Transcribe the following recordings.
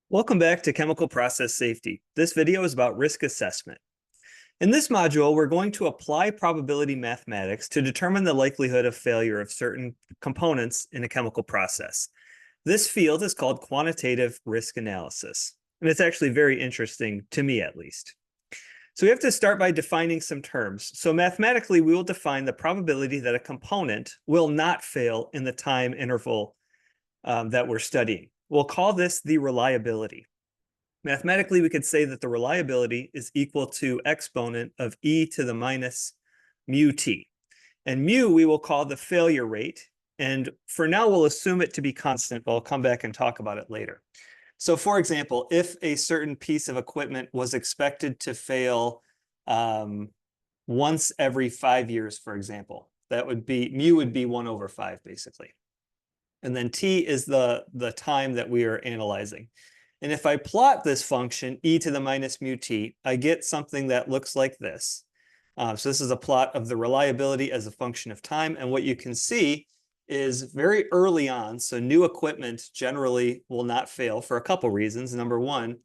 Welcome back to Chemical Process Safety. This video is about risk assessment. In this module, we're going to apply probability mathematics to determine the likelihood of failure of certain components in a chemical process. This field is called quantitative risk analysis, and it's actually very interesting to me at least. So we have to start by defining some terms. So mathematically, we will define the probability that a component will not fail in the time interval that we're studying. We'll call this the reliability. Mathematically, we could say that the reliability is equal to exponent of e to the minus mu t. And mu we will call the failure rate. And for now, we'll assume it to be constant, but I'll come back and talk about it later. So for example, if a certain piece of equipment was expected to fail once every 5 years, for example, that would be, mu would be 1 over 5, basically. And then t is the time that we are analyzing. And if I plot this function, e to the minus mu t, I get something that looks like this. So this is a plot of the reliability as a function of time. And what you can see is very early on, so new equipment generally will not fail for a couple reasons. Number one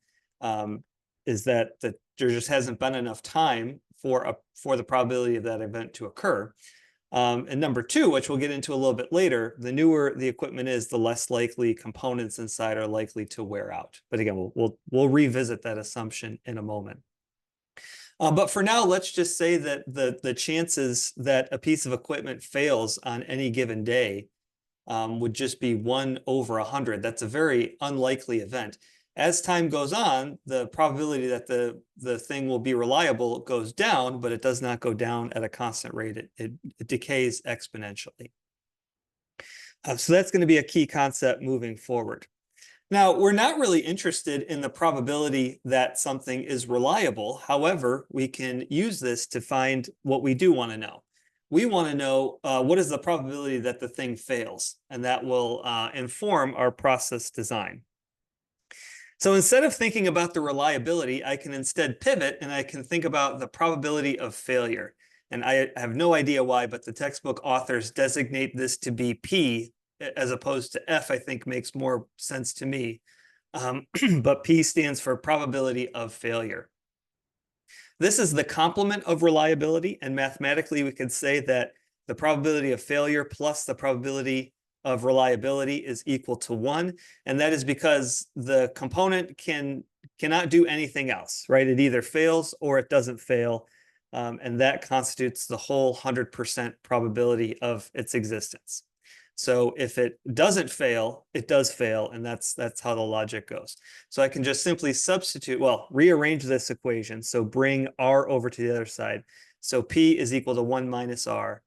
is that there just hasn't been enough time for the probability of that event to occur. And number two, which we'll get into a little bit later, the newer the equipment is, the less likely components inside are likely to wear out. But again, we'll revisit that assumption in a moment. But for now, let's just say that the chances that a piece of equipment fails on any given day would just be 1 over 100. That's a very unlikely event. As time goes on, the probability that the thing will be reliable goes down, but it does not go down at a constant rate. It decays exponentially. So that's going to be a key concept moving forward. Now, we're not really interested in the probability that something is reliable. However, we can use this to find what we do want to know. We want to know what is the probability that the thing fails, and that will inform our process design. So instead of thinking about the reliability, I can instead pivot and I can think about the probability of failure. And I have no idea why, but the textbook authors designate this to be P as opposed to F, I think makes more sense to me. But P stands for probability of failure. This is the complement of reliability, and mathematically we could say that the probability of failure plus the probability of reliability is equal to 1, and that is because the component cannot do anything else, right? It either fails or it doesn't fail, and that constitutes the whole 100% probability of its existence. So if it doesn't fail, it does fail, and that's how the logic goes. So I can just simply substitute, well, rearrange this equation. So bring r over to the other side. So P is equal to 1 minus r,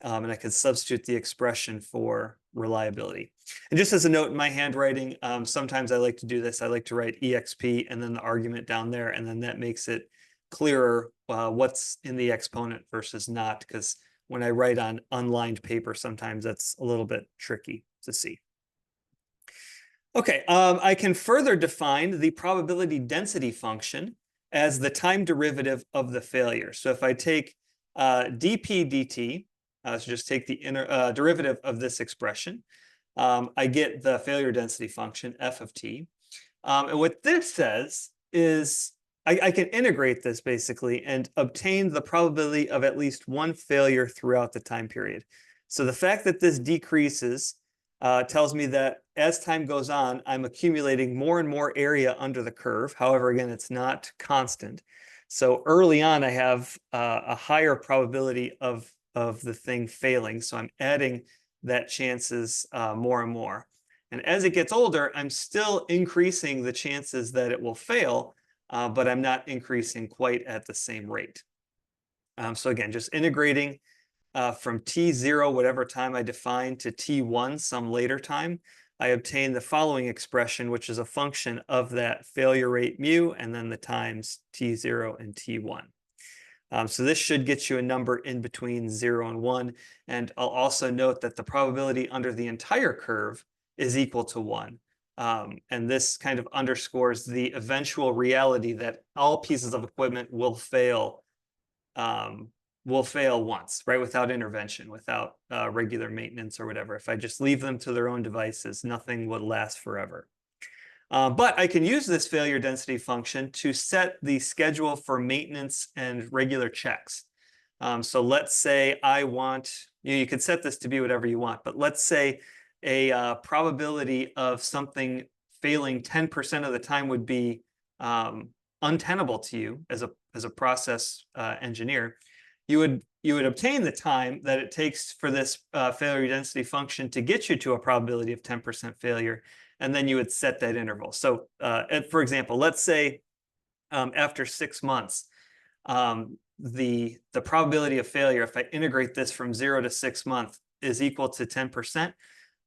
and I can substitute the expression for reliability. And just as a note in my handwriting, sometimes I like to do this. I like to write exp and then the argument down there, and then that makes it clearer what's in the exponent versus not, because when I write on unlined paper, sometimes that's a little bit tricky to see. Okay, I can further define the probability density function as the time derivative of the failure. So if I take dp dt, so just take the derivative of this expression, I get the failure density function, f of t. And what this says is I can integrate this basically and obtain the probability of at least one failure throughout the time period. So the fact that this decreases tells me that as time goes on, I'm accumulating more and more area under the curve. However, again, it's not constant. So early on, I have a higher probability of the thing failing. So I'm adding that chances more and more. And as it gets older, I'm still increasing the chances that it will fail, but I'm not increasing quite at the same rate. So again, just integrating from t0, whatever time I define, to t1, some later time, I obtain the following expression, which is a function of that failure rate mu, and then the times t0 and t1. So this should get you a number in between 0 and 1. And I'll also note that the probability under the entire curve is equal to 1. And this kind of underscores the eventual reality that all pieces of equipment will fail once, right? Without intervention, without regular maintenance or whatever. If I just leave them to their own devices, nothing would last forever. But I can use this failure density function to set the schedule for maintenance and regular checks. So let's say I want, you could set this to be whatever you want, but let's say a probability of something failing 10% of the time would be untenable to you as a process engineer. You would obtain the time that it takes for this failure density function to get you to a probability of 10% failure, and then you would set that interval. So for example, let's say after 6 months, the probability of failure, if I integrate this from 0 to 6 months, is equal to 10%.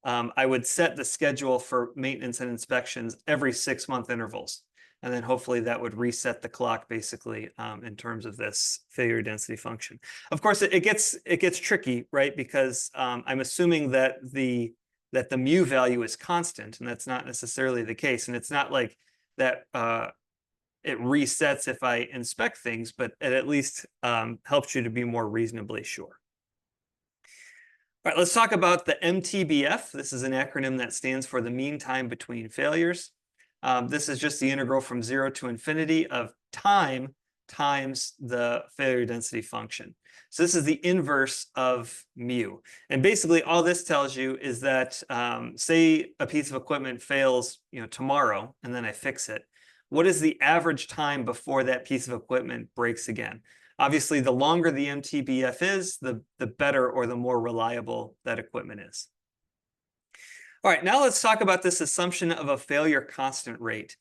I would set the schedule for maintenance and inspections every 6-month intervals. And then hopefully that would reset the clock basically in terms of this failure density function. Of course, it gets tricky, right? Because I'm assuming that the mu value is constant, and that's not necessarily the case. And it's not like that it resets if I inspect things, but it at least helps you to be more reasonably sure. All right, let's talk about the MTBF. This is an acronym that stands for the mean time between failures. This is just the integral from 0 to infinity of time times the failure density function. So this is the inverse of mu. And basically all this tells you is that say a piece of equipment fails, tomorrow, and then I fix it. What is the average time before that piece of equipment breaks again? Obviously, the longer the MTBF is, the better or the more reliable that equipment is. All right, now let's talk about this assumption of a failure constant rate.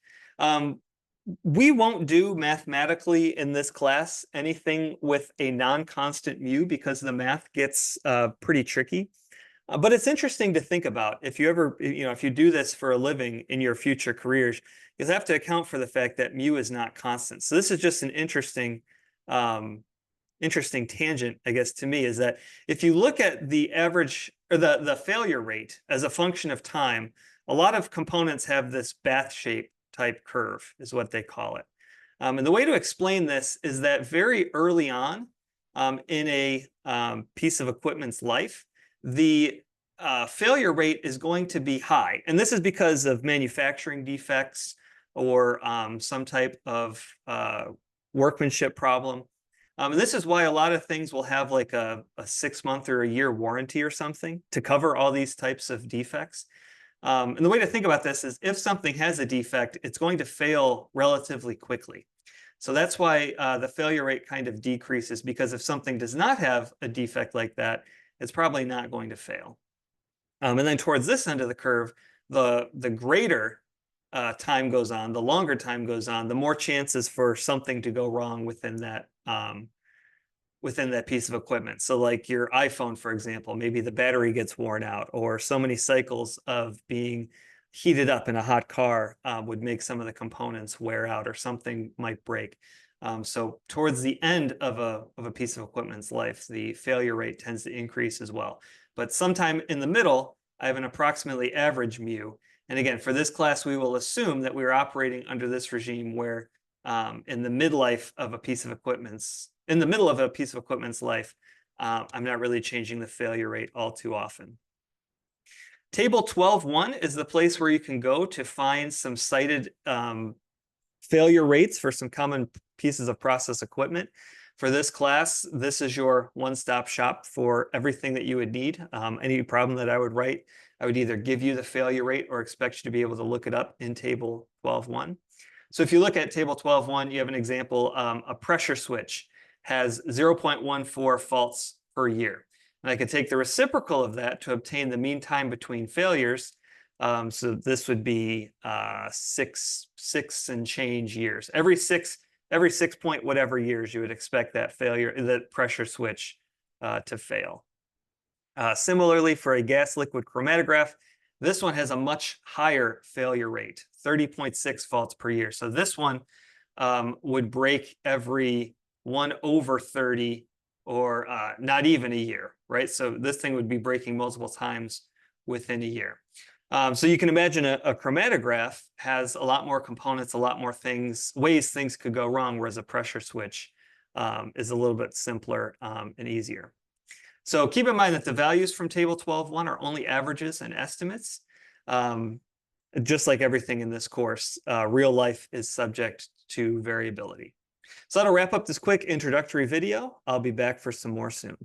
We won't do mathematically in this class anything with a non-constant mu because the math gets pretty tricky. But it's interesting to think about if you ever, if you do this for a living in your future careers, you'll have to account for the fact that mu is not constant. So this is just an interesting tangent, I guess, to me, is that if you look at the average or the failure rate as a function of time, a lot of components have this bath shape type curve, is what they call it. And the way to explain this is that very early on in a piece of equipment's life, the failure rate is going to be high. And this is because of manufacturing defects or some type of workmanship problem. And this is why a lot of things will have like a 6-month or a year warranty or something to cover all these types of defects. And the way to think about this is if something has a defect, it's going to fail relatively quickly. So that's why the failure rate kind of decreases, because if something does not have a defect like that, it's probably not going to fail. And then towards this end of the curve, the greater time goes on, the longer time goes on, the more chances for something to go wrong within that piece of equipment. So like your iPhone, for example, maybe the battery gets worn out, or so many cycles of being heated up in a hot car would make some of the components wear out, or something might break. So towards the end of a piece of equipment's life, the failure rate tends to increase as well. But sometime in the middle, I have an approximately average mu. And again, for this class, we will assume that we are operating under this regime where in the middle of a piece of equipment's life, I'm not really changing the failure rate all too often. Table 12.1 is the place where you can go to find some cited failure rates for some common pieces of process equipment. For this class, this is your one-stop shop for everything that you would need. Any problem that I would write, I would either give you the failure rate or expect you to be able to look it up in table 12.1. So if you look at table 12.1, you have an example, a pressure switch has 0.14 faults per year. And I could take the reciprocal of that to obtain the mean time between failures. So this would be 6 and change years. Every six point whatever years, you would expect that pressure switch to fail. Similarly, for a gas liquid chromatograph, this one has a much higher failure rate, 30.6 faults per year. So this one would break every 1/30 or not even a year, right? So this thing would be breaking multiple times within a year. So you can imagine a chromatograph has a lot more components, a lot more ways things could go wrong, whereas a pressure switch is a little bit simpler and easier. So keep in mind that the values from table 12.1 are only averages and estimates. Just like everything in this course, real life is subject to variability. So that'll wrap up this quick introductory video. I'll be back for some more soon.